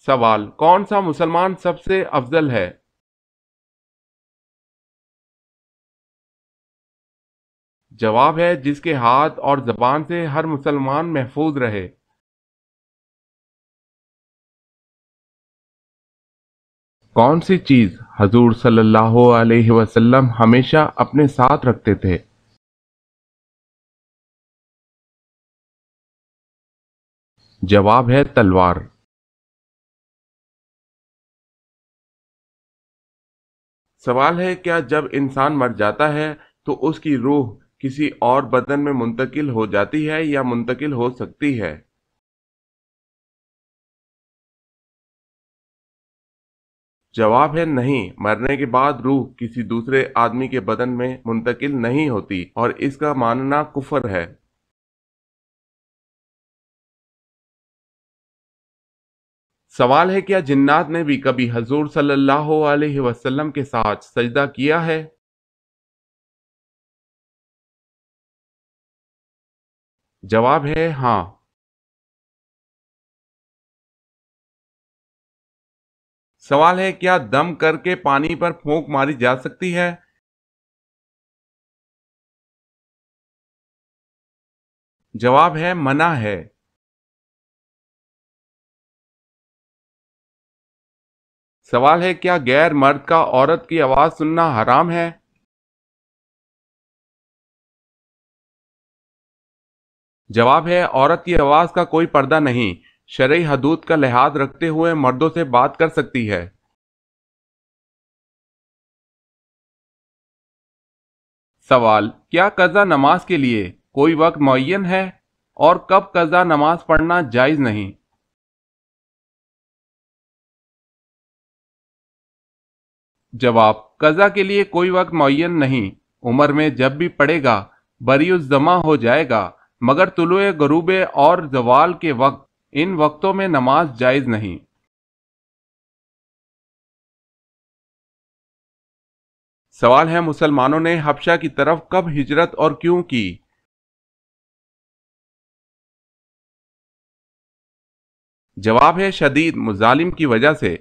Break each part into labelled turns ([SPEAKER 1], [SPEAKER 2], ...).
[SPEAKER 1] سوال: کون سا مسلمان سب سے افضل ہے؟ جواب ہے جس کے ہاتھ اور زبان سے ہر مسلمان محفوظ رہے۔ کون سی چیز حضور صلی اللہ علیہ وسلم ہمیشہ اپنے ساتھ رکھتے تھے؟ جواب ہے تلوار۔ سوال ہے کیا جب انسان مر جاتا ہے تو اس کی روح کسی اور بدن میں منتقل ہو جاتی ہے یا منتقل ہو سکتی ہے؟ جواب ہے نہیں، مرنے کے بعد روح کسی دوسرے آدمی کے بدن میں منتقل نہیں ہوتی اور اس کا ماننا کفر ہے۔ سوال ہے کیا جنات نے بھی کبھی حضور صلی اللہ علیہ وسلم کے ساتھ سجدہ کیا ہے؟ جواب ہے ہاں۔ سوال ہے کیا دم کر کے پانی پر پھونک ماری جا سکتی ہے؟ جواب ہے منع ہے۔ سوال ہے کیا غیر مرد کا عورت کی آواز سننا حرام ہے؟ جواب ہے عورت کی آواز کا کوئی پردہ نہیں، شرعی حدود کا لحاظ رکھتے ہوئے مردوں سے بات کر سکتی ہے۔ سوال: کیا قضا نماز کے لیے کوئی وقت معین ہے اور کب قضا نماز پڑھنا جائز نہیں؟ جواب: قضا کے لیے کوئی وقت معین نہیں، عمر میں جب بھی پڑے گا بری الزماں ہو جائے گا، مگر طلوع غروب اور زوال کے وقت، ان وقتوں میں نماز جائز نہیں۔ سوال ہے مسلمانوں نے حبشہ کی طرف کب ہجرت اور کیوں کی؟ جواب ہے شدید مظالم کی وجہ سے۔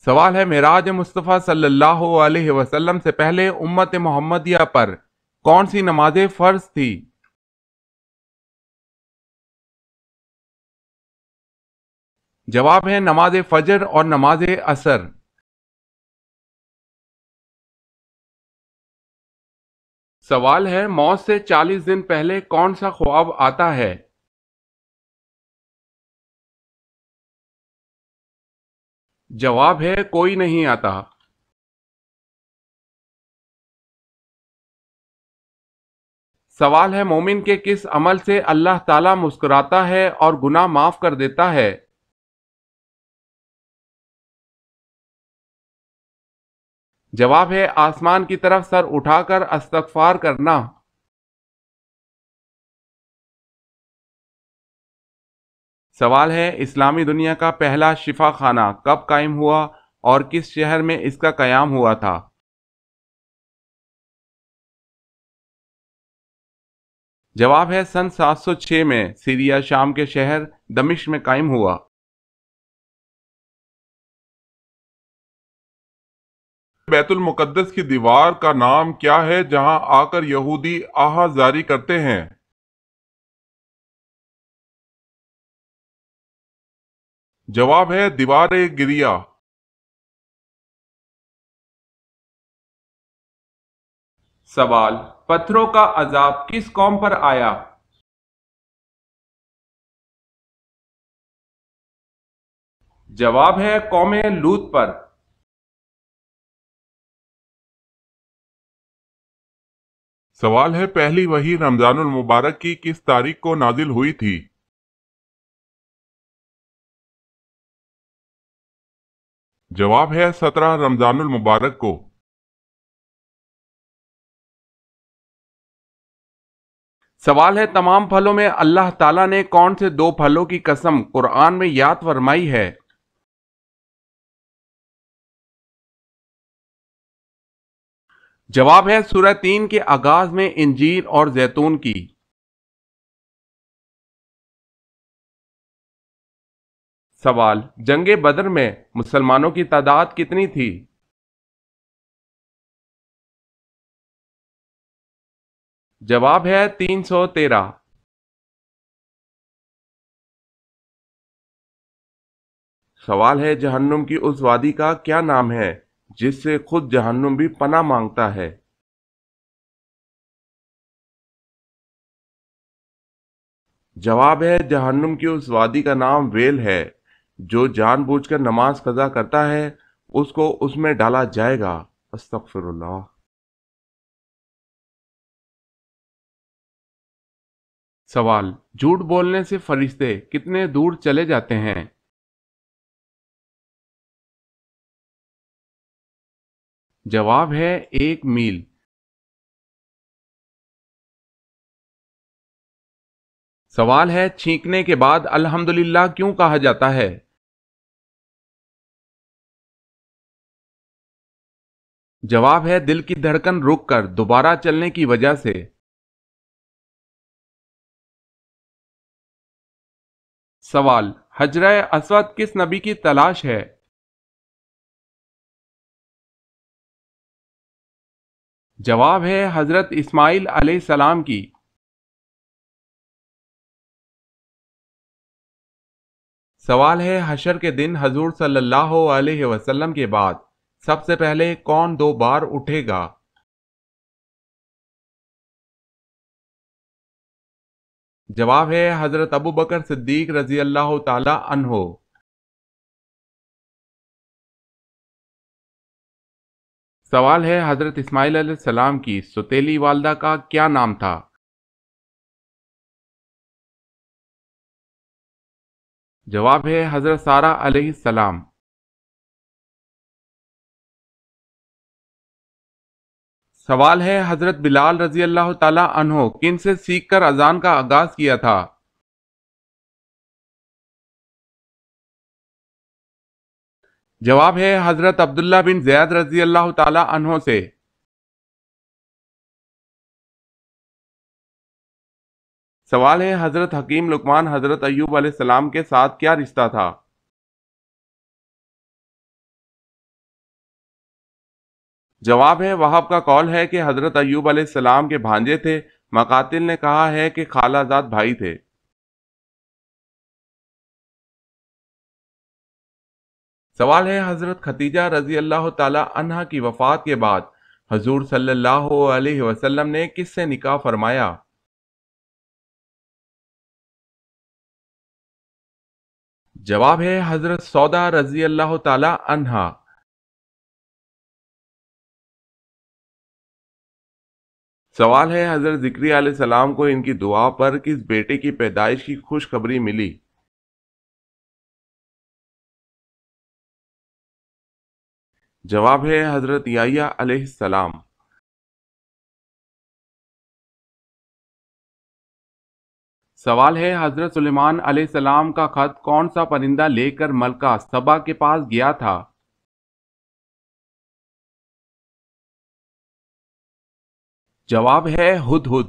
[SPEAKER 1] سوال ہے معراج مصطفیٰ صلی اللہ علیہ وسلم سے پہلے امت محمدیہ پر کون سی نمازیں فرض تھی؟ جواب ہے نماز فجر اور نماز عصر۔ سوال ہے موت سے 40 دن پہلے کون سا خواب آتا ہے؟ جواب ہے کوئی نہیں آتا۔ سوال ہے مومن کے کس عمل سے اللہ تعالیٰ مسکراتا ہے اور گناہ معاف کر دیتا ہے؟ جواب ہے آسمان کی طرف سر اٹھا کر استغفار کرنا۔ سوال ہے اسلامی دنیا کا پہلا شفا خانہ کب قائم ہوا اور کس شہر میں اس کا قیام ہوا تھا؟ جواب ہے سن 706 میں سیریا شام کے شہر دمشق میں قائم ہوا۔ بیت المقدس کی دیوار کا نام کیا ہے جہاں آ کر یہودی آہا زاری کرتے ہیں؟ جواب ہے دیوار گریا۔ سوال: پتھروں کا عذاب کس قوم پر آیا؟ جواب ہے قوم لوط پر۔ سوال ہے پہلی وحی رمضان المبارک کی کس تاریخ کو نازل ہوئی تھی؟ جواب ہے 17 رمضان المبارک کو۔ سوال ہے تمام پھلوں میں اللہ تعالیٰ نے کون سے دو پھلوں کی قسم قرآن میں یاد فرمائی ہے؟ جواب ہے سورہ 3 کے آغاز میں انجیر اور زیتون کی۔ سوال، جنگ بدر میں مسلمانوں کی تعداد کتنی تھی؟ جواب ہے 313۔ سوال ہے، جہنم کی اس وادی کا کیا نام ہے جس سے خود جہنم بھی پناہ مانگتا ہے؟ جواب ہے، جہنم کی اس وادی کا نام ویل ہے۔ جو جان بوجھ کر نماز قضا کرتا ہے اس کو اس میں ڈالا جائے گا۔ استغفر اللہ۔ سوال، جھوٹ بولنے سے فرشتے کتنے دور چلے جاتے ہیں؟ جواب ہے 1 میل۔ سوال ہے، چھینکنے کے بعد الحمدللہ کیوں کہا جاتا ہے؟ جواب ہے، دل کی دھڑکن رک کر دوبارہ چلنے کی وجہ سے۔ سوال، حجرہ اسود کس نبی کی تلاش ہے؟ جواب ہے، حضرت اسماعیل علیہ السلام کی۔ سوال ہے، حشر کے دن حضور صلی اللہ علیہ وسلم کے بعد سب سے پہلے کون 2 بار اٹھے گا؟ جواب ہے، حضرت ابو بکر صدیق رضی اللہ تعالی عنہ۔ سوال ہے، حضرت اسماعیل علیہ السلام کی سوتیلی والدہ کا کیا نام تھا؟ جواب ہے، حضرت سارہ علیہ السلام۔ سوال ہے، حضرت بلال رضی اللہ تعالی عنہ کن سے سیکھ کر اذان کا آغاز کیا تھا؟ جواب ہے، حضرت عبداللہ بن زید رضی اللہ تعالی عنہ سے۔ سوال ہے، حضرت حکیم لقمان حضرت ایوب علیہ السلام کے ساتھ کیا رشتہ تھا؟ جواب ہے، وہاب کا قول ہے کہ حضرت ایوب علیہ السلام کے بھانجے تھے، مقاتل نے کہا ہے کہ خالہ زاد بھائی تھے۔ سوال ہے، حضرت ختیجہ رضی اللہ تعالی عنہا کی وفات کے بعد حضور صلی اللہ علیہ وسلم نے کس سے نکاح فرمایا؟ جواب ہے، حضرت سودا رضی اللہ تعالی عنہا۔ سوال ہے، حضرت زکریا علیہ السلام کو ان کی دعا پر کس بیٹے کی پیدائش کی خوشخبری ملی؟ جواب ہے، حضرت یحییٰ علیہ السلام۔ سوال ہے، حضرت سلیمان علیہ السلام کا خط کون سا پرندہ لے کر ملکہ سبا کے پاس گیا تھا؟ جواب ہے، ہدہد۔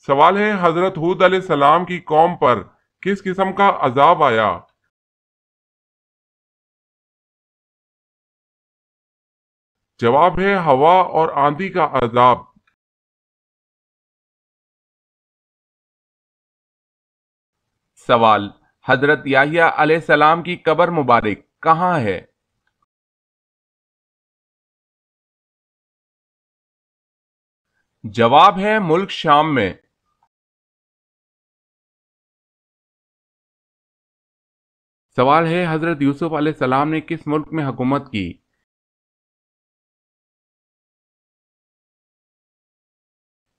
[SPEAKER 2] سوال ہے، حضرت ہود علیہ السلام کی قوم پر کس قسم کا عذاب آیا؟ جواب ہے، ہوا اور آندھی کا عذاب۔
[SPEAKER 1] سوال، حضرت یحییٰ علیہ السلام کی قبر مبارک کہاں ہے؟ جواب ہے، ملک شام میں۔ سوال ہے، حضرت یوسف علیہ السلام نے کس ملک میں حکومت کی؟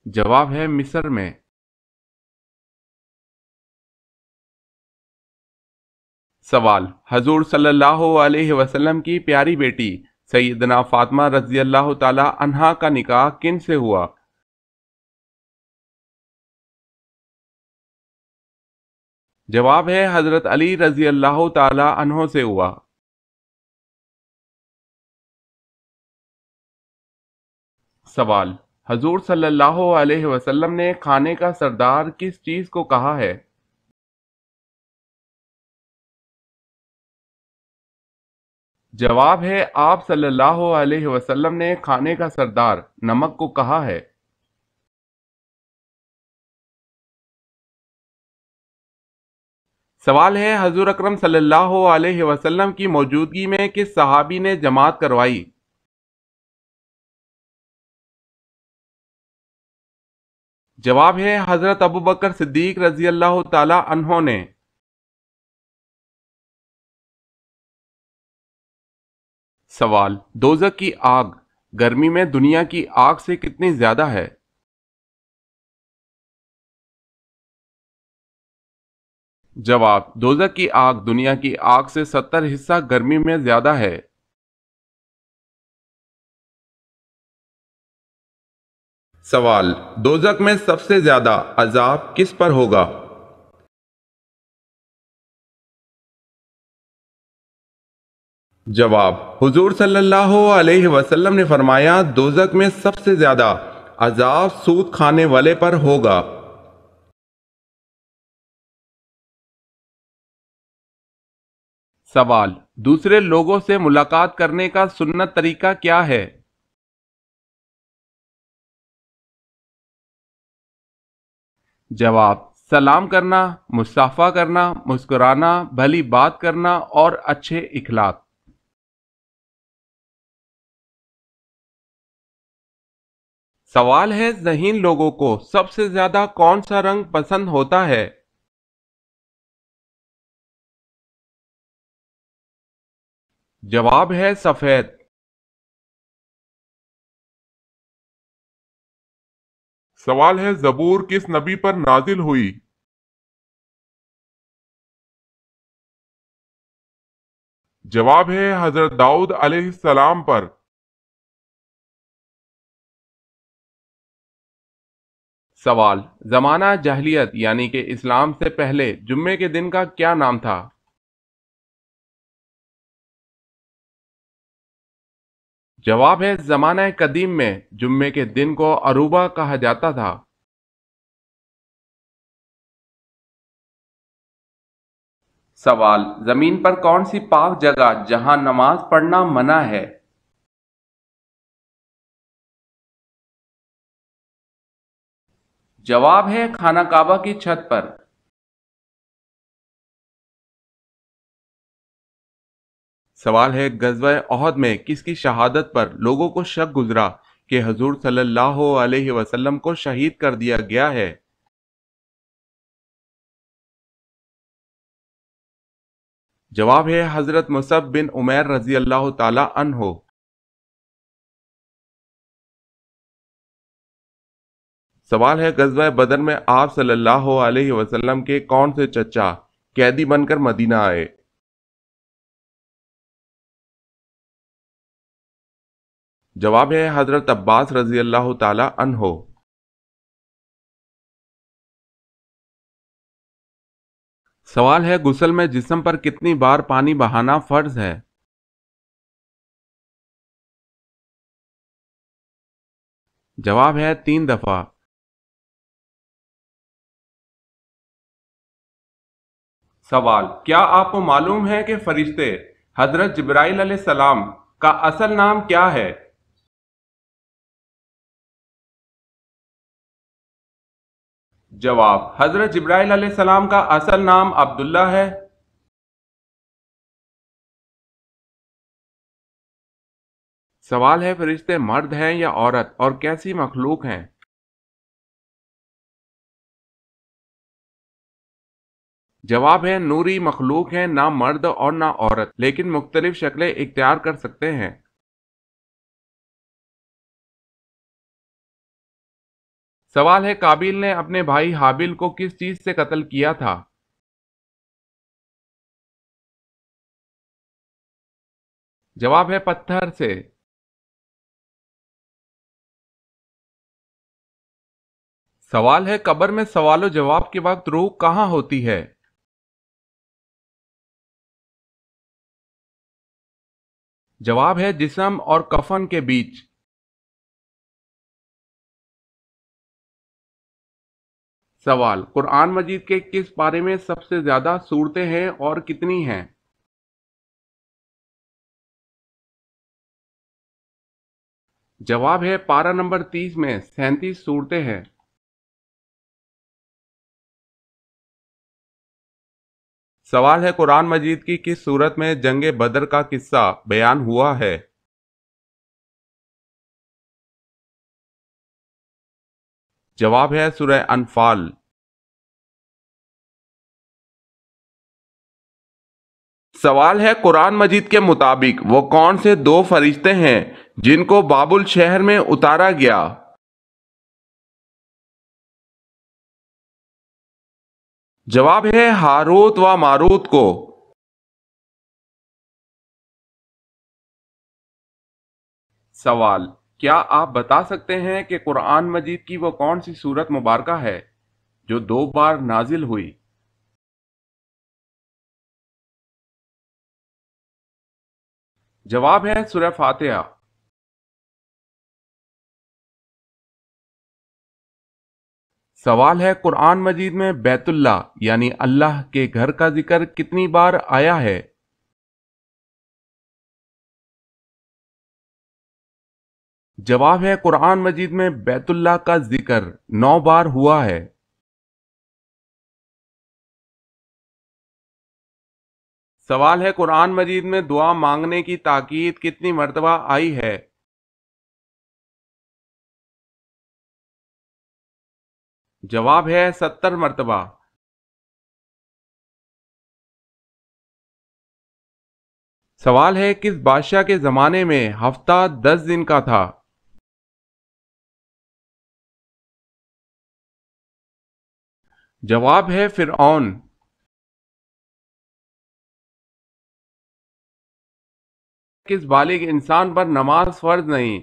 [SPEAKER 1] جواب ہے، مصر میں۔ سوال، حضور صلی اللہ علیہ وسلم کی پیاری بیٹی سیدنا فاطمہ رضی اللہ تعالی عنہا کا نکاح کن سے ہوا؟ جواب ہے، حضرت علی رضی اللہ تعالی عنہ سے ہوا۔ سوال، حضور صلی اللہ علیہ وسلم نے کھانے کا سردار کس چیز کو کہا ہے؟ جواب ہے آپ صلی اللہ علیہ وسلم نے کھانے کا سردار نمک کو کہا ہے۔ سوال ہے حضور اکرم صلی اللہ علیہ وسلم کی موجودگی میں کس صحابی نے جماعت کروائی؟ جواب ہے حضرت ابوبکر صدیق رضی اللہ تعالی عنہ نے۔ سوال، دوزخ کی آگ گرمی میں دنیا کی آگ سے کتنی زیادہ ہے؟ جواب، دوزخ کی آگ دنیا کی آگ سے 70 حصہ گرمی میں زیادہ ہے۔ سوال، دوزخ میں سب سے زیادہ عذاب کس پر ہوگا؟ جواب، حضور صلی اللہ علیہ وسلم نے فرمایا دوزخ میں سب سے زیادہ عذاب سود کھانے والے پر ہوگا۔ سوال، دوسرے لوگوں سے ملاقات کرنے کا سنت طریقہ کیا ہے؟ جواب، سلام کرنا، مصافحہ کرنا، مسکرانا، بھلی بات کرنا اور اچھے اخلاق۔ سوال ہے ذہین لوگوں کو سب سے زیادہ کون سا رنگ پسند ہوتا ہے؟ جواب ہے سفید۔
[SPEAKER 2] سوال ہے زبور کس نبی پر نازل ہوئی؟ جواب ہے حضرت داؤد علیہ السلام پر۔
[SPEAKER 1] سوال، زمانہ جاہلیت یعنی کہ اسلام سے پہلے جمعے کے دن کا کیا نام تھا؟ جواب ہے زمانہ قدیم میں جمعے کے دن کو عروبہ کہا جاتا تھا۔ سوال، زمین پر کون سی پاک جگہ جہاں نماز پڑھنا منع ہے؟ جواب ہے خانہ کعبہ کی چھت پر۔ سوال ہے غزوہ احد میں کس کی شہادت پر لوگوں کو شک گزرا کہ حضور صلی اللہ علیہ وسلم کو شہید کر دیا گیا ہے؟ جواب ہے حضرت مصعب بن عمیر رضی اللہ تعالی عنہ۔ سوال ہے غزوہ بدر میں آپ صلی اللہ علیہ وسلم کے کون سے چچا قیدی بن کر مدینہ آئے؟ جواب ہے حضرت عباس رضی اللہ تعالی عنہ۔ سوال ہے غسل میں جسم پر کتنی بار پانی بہانا فرض ہے؟ جواب ہے 3 دفعہ۔ سوال، کیا آپ کو معلوم ہے کہ فرشتے حضرت جبرائیل علیہ السلام کا اصل نام کیا ہے؟ جواب، حضرت جبرائیل علیہ السلام کا اصل نام عبداللہ ہے۔ سوال ہے فرشتے مرد ہیں یا عورت اور کیسی مخلوق ہیں؟ جواب ہے نوری مخلوق ہیں، نہ مرد اور نہ عورت، لیکن مختلف شکلیں اختیار کر سکتے ہیں۔ سوال ہے قابیل نے اپنے بھائی حابیل کو کس چیز سے قتل کیا تھا؟ جواب ہے پتھر سے۔ سوال ہے قبر میں سوال و جواب کے وقت روح کہاں ہوتی ہے؟ جواب ہے جسم اور کفن کے بیچ۔ سوال: قرآن مجید کے کس پارے میں سب سے زیادہ سورتیں ہیں اور کتنی ہیں؟ جواب ہے پارہ نمبر 30 میں 37 سورتیں ہیں۔ سوال ہے قرآن مجید کی کس سورت میں جنگ بدر کا قصہ بیان ہوا ہے؟ جواب ہے سورہ انفال۔ سوال ہے قرآن مجید کے مطابق وہ کون سے دو فرشتے ہیں جن کو بابل شہر میں اتارا گیا؟ جواب ہے ہاروت و ماروت کو۔ سوال: کیا آپ بتا سکتے ہیں کہ قرآن مجید کی وہ کون سی سورت مبارکہ ہے جو 2 بار نازل ہوئی؟ جواب ہے سورہ فاتحہ۔ سوال ہے قرآن مجید میں بیت اللہ یعنی اللہ کے گھر کا ذکر کتنی بار آیا ہے؟ جواب ہے قرآن مجید میں بیت اللہ کا ذکر 9 بار ہوا ہے۔ سوال ہے قرآن مجید میں دعا مانگنے کی تاکید کتنی مرتبہ آئی ہے؟ جواب ہے 70 مرتبہ۔ سوال ہے کس بادشاہ کے زمانے میں ہفتہ 10 دن کا تھا؟ جواب ہے فرعون۔ کس بالغ انسان پر نماز فرض نہیں؟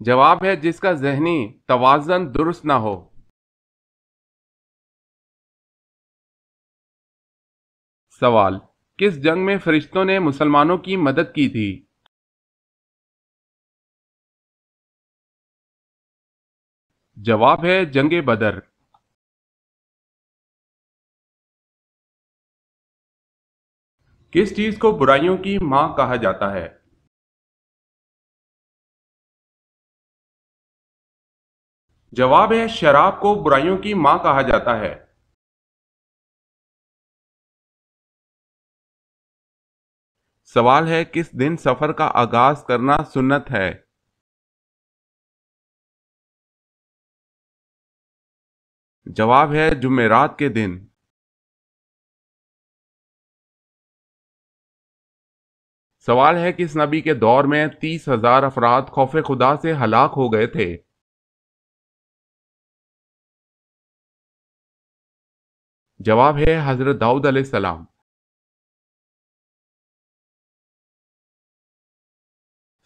[SPEAKER 1] جواب ہے جس کا ذہنی توازن درست نہ ہو۔ سوال: کس جنگ میں فرشتوں نے مسلمانوں کی مدد کی تھی؟ جواب ہے جنگ بدر۔ کس چیز کو برائیوں کی ماں کہا جاتا ہے؟ جواب ہے شراب کو برائیوں کی ماں کہا جاتا ہے۔ سوال ہے کس دن سفر کا آغاز کرنا سنت ہے؟ جواب ہے جمعرات کے دن۔ سوال ہے کس نبی کے دور میں 30,000 افراد خوف خدا سے ہلاک ہو گئے تھے؟ جواب ہے حضرت داؤد علیہ السلام۔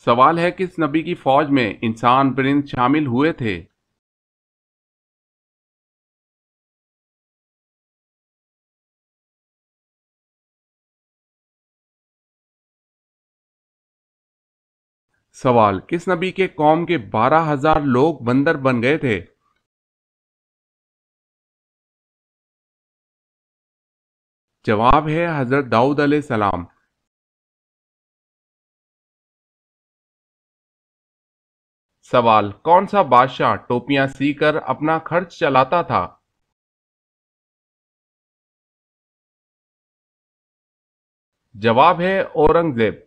[SPEAKER 1] سوال ہے کس نبی کی فوج میں انسان پرند شامل ہوئے تھے؟ سوال کس نبی کے قوم کے 12,000 لوگ بندر بن گئے تھے؟ جواب ہے حضرت داؤد علیہ السلام۔ سوال کون سا بادشاہ ٹوپیاں سی کر اپنا خرچ چلاتا تھا؟ جواب ہے اورنگزیب۔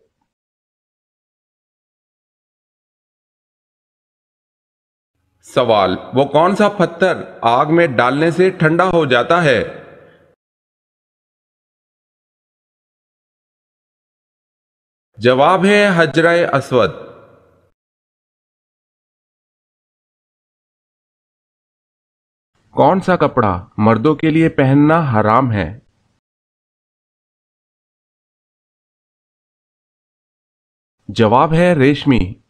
[SPEAKER 1] سوال وہ کون سا پتھر آگ میں ڈالنے سے ٹھنڈا ہو جاتا ہے؟ جواب ہے حجرہ اسود۔ کون سا کپڑا مردوں کے لیے پہننا حرام ہے؟ جواب ہے ریشمی۔